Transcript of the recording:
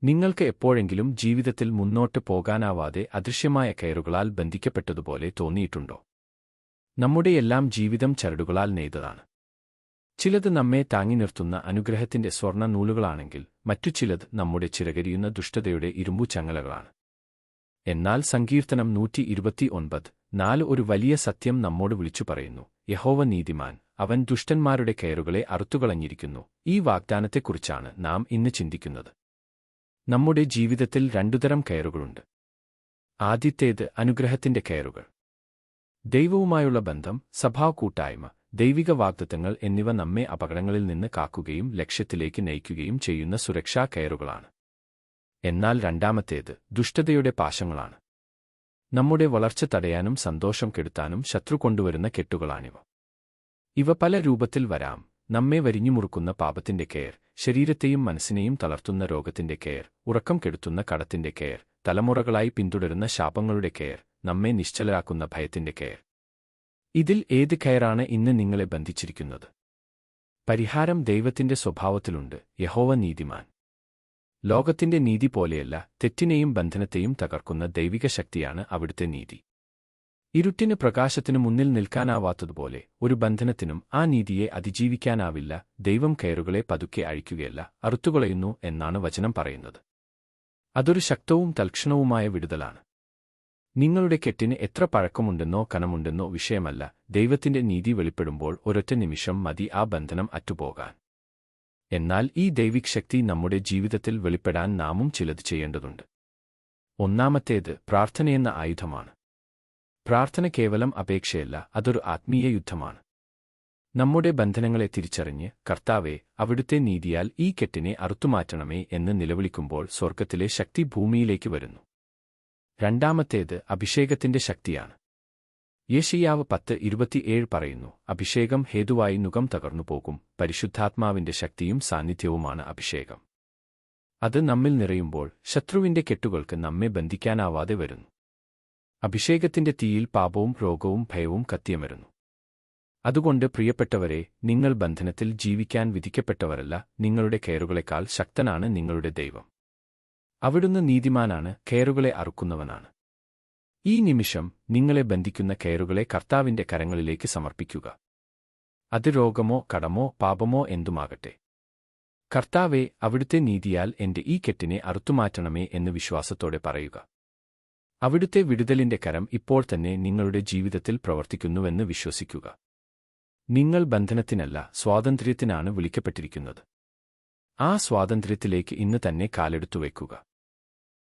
നിങ്ങൾക്ക് എപ്പോഴെങ്കിലും ജീവിതത്തിൽ മുന്നോട്ട് പോകാനാവാതെ അദൃശ്യമായ കയറുകളാൽ ബന്ധിക്കപ്പെട്ടതുപോലെ തോന്നിയിട്ടുണ്ടോ? നമ്മുടെയെല്ലാം ജീവിതം ചരടുകളാൽ നെയ്തതാണ്. ചിലത് നമ്മെ താങ്ങി നിർത്തുന്ന അനുഗ്രഹത്തിന്റെ സ്വർണ്ണ നൂലുകളാണെങ്കിൽ മറ്റു ചിലത് നമ്മുടെ ചിറകരിയുന്ന ദുഷ്ടതയുടെ ഇരുമ്പു ചങ്ങലകളാണ്. എന്നാൽ സങ്കീർത്തനം 129:4 ഒരു വലിയ സത്യം നമ്മോട് വിളിച്ചു പറയുന്നു: യഹോവ നീതിമാൻ, അവൻ ദുഷ്ടന്മാരുടെ കയറുകളെ അറുത്തുകളഞ്ഞിരിക്കുന്നു. ഈ വാഗ്ദാനത്തെക്കുറിച്ചാണ് നാം ഇന്ന് ചിന്തിക്കുന്നത്. നമ്മുടെ ജീവിതത്തിൽ രണ്ടുതരം കയറുകളുണ്ട്. ആദ്യത്തേത് അനുഗ്രഹത്തിന്റെ കയറുകൾ. ദൈവവുമായുള്ള ബന്ധം, സഭാകൂട്ടായ്മ, ദൈവിക വാഗ്ദത്തങ്ങൾ എന്നിവ നമ്മെ അപകടങ്ങളിൽ നിന്ന് കാക്കുകയും ലക്ഷ്യത്തിലേക്ക് നയിക്കുകയും ചെയ്യുന്ന സുരക്ഷാ കയറുകളാണ്. എന്നാൽ രണ്ടാമത്തേത് ദുഷ്ടതയുടെ പാശങ്ങളാണ്. നമ്മുടെ വളർച്ച തടയാനും സന്തോഷം കെടുത്താനും ശത്രു കൊണ്ടുവരുന്ന കെട്ടുകളാണിവ. ഇവ പല രൂപത്തിൽ വരാം. നമ്മെ വരിഞ്ഞുമുറുക്കുന്ന പാപത്തിന്റെ കയർ, ശരീരത്തെയും മനസ്സിനെയും തളർത്തുന്ന രോഗത്തിന്റെ കയർ, ഉറക്കം കെടുത്തുന്ന കടത്തിന്റെ കയർ, തലമുറകളായി പിന്തുടരുന്ന ശാപങ്ങളുടെ കയർ, നമ്മെ നിശ്ചലരാക്കുന്ന ഭയത്തിന്റെ കയർ. ഇതിൽ ഏത് കയറാണ് ഇന്ന് നിങ്ങളെ ബന്ധിച്ചിരിക്കുന്നത്? പരിഹാരം ദൈവത്തിന്റെ സ്വഭാവത്തിലുണ്ട്. യഹോവ നീതിമാൻ. ലോകത്തിന്റെ നീതി പോലെയല്ല, തെറ്റിനെയും ബന്ധനത്തെയും തകർക്കുന്ന ദൈവിക ശക്തിയാണ് അവിടുത്തെ നീതി. ഇരുട്ടിന് പ്രകാശത്തിനു മുന്നിൽ നിൽക്കാനാവാത്തതുപോലെ ഒരു ബന്ധനത്തിനും ആ നീതിയെ അതിജീവിക്കാനാവില്ല. ദൈവം കയറുകളെ പതുക്കെ അഴിക്കുകയല്ല, അറുത്തുകളയുന്നു എന്നാണ് വചനം പറയുന്നത്. അതൊരു ശക്തവും തൽക്ഷണവുമായ വിടുതലാണ്. നിങ്ങളുടെ കെട്ടിന് എത്ര പഴക്കമുണ്ടെന്നോ കനമുണ്ടെന്നോ വിഷയമല്ല. ദൈവത്തിന്റെ നീതി വെളിപ്പെടുമ്പോൾ ഒരൊറ്റ നിമിഷം മതി ആ ബന്ധനം അറ്റുപോകാൻ. എന്നാൽ ഈ ദൈവിക ശക്തി നമ്മുടെ ജീവിതത്തിൽ വെളിപ്പെടാൻ നാമും ചിലത് ചെയ്യേണ്ടതുണ്ട്. ഒന്നാമത്തേത് പ്രാർത്ഥനയെന്ന ആയുധമാണ്. പ്രാർത്ഥന കേവലം അപേക്ഷയല്ല, അതൊരു ആത്മീയ യുദ്ധമാണ്. നമ്മുടെ ബന്ധനങ്ങളെ തിരിച്ചറിഞ്ഞ്, കർത്താവേ, അവിടുത്തെ നീതിയാൽ ഈ കെട്ടിനെ അറുത്തുമാറ്റണമേ എന്ന് നിലവിളിക്കുമ്പോൾ സ്വർഗ്ഗത്തിലെ ശക്തി ഭൂമിയിലേക്ക് വരുന്നു. രണ്ടാമത്തേത് അഭിഷേകത്തിന്റെ ശക്തിയാണ്. യെശയ്യാവ് 10:27 പറയുന്നു: അഭിഷേകം ഹേതുവായി നുകം തകർന്നുപോകും. പരിശുദ്ധാത്മാവിന്റെ ശക്തിയും സാന്നിധ്യവുമാണ് അഭിഷേകം. അത് നമ്മിൽ നിറയുമ്പോൾ ശത്രുവിന്റെ കെട്ടുകൾക്ക് നമ്മെ ബന്ധിക്കാനാവാതെ വരുന്നു. അഭിഷേകത്തിന്റെ തീയിൽ പാപവും രോഗവും ഭയവും കത്തിയമരുന്നു. അതുകൊണ്ട് പ്രിയപ്പെട്ടവരെ, നിങ്ങൾ ബന്ധനത്തിൽ ജീവിക്കാൻ വിധിക്കപ്പെട്ടവരല്ല. നിങ്ങളുടെ കയറുകളെക്കാൾ ശക്തനാണ് നിങ്ങളുടെ ദൈവം. അവിടുന്ന് നീതിമാനാണ്, കയറുകളെ അറുക്കുന്നവനാണ്. ഈ നിമിഷം നിങ്ങളെ ബന്ധിക്കുന്ന കയറുകളെ കർത്താവിന്റെ കരങ്ങളിലേക്ക് സമർപ്പിക്കുക. അത് രോഗമോ കടമോ പാപമോ എന്തുമാകട്ടെ. കർത്താവേ, അവിടുത്തെ നീതിയാൽ എന്റെ ഈ കെട്ടിനെ അറുത്തുമാറ്റണമേ എന്ന് വിശ്വാസത്തോടെ പറയുക. അവിടുത്തെ വിടുതലിന്റെ കരം ഇപ്പോൾ തന്നെ നിങ്ങളുടെ ജീവിതത്തിൽ പ്രവർത്തിക്കുന്നുവെന്ന് വിശ്വസിക്കുക. നിങ്ങൾ ബന്ധനത്തിനല്ല, സ്വാതന്ത്ര്യത്തിനാണ് വിളിക്കപ്പെട്ടിരിക്കുന്നത്. ആ സ്വാതന്ത്ര്യത്തിലേക്ക് ഇന്ന് തന്നെ കാലെടുത്തു വയ്ക്കുക.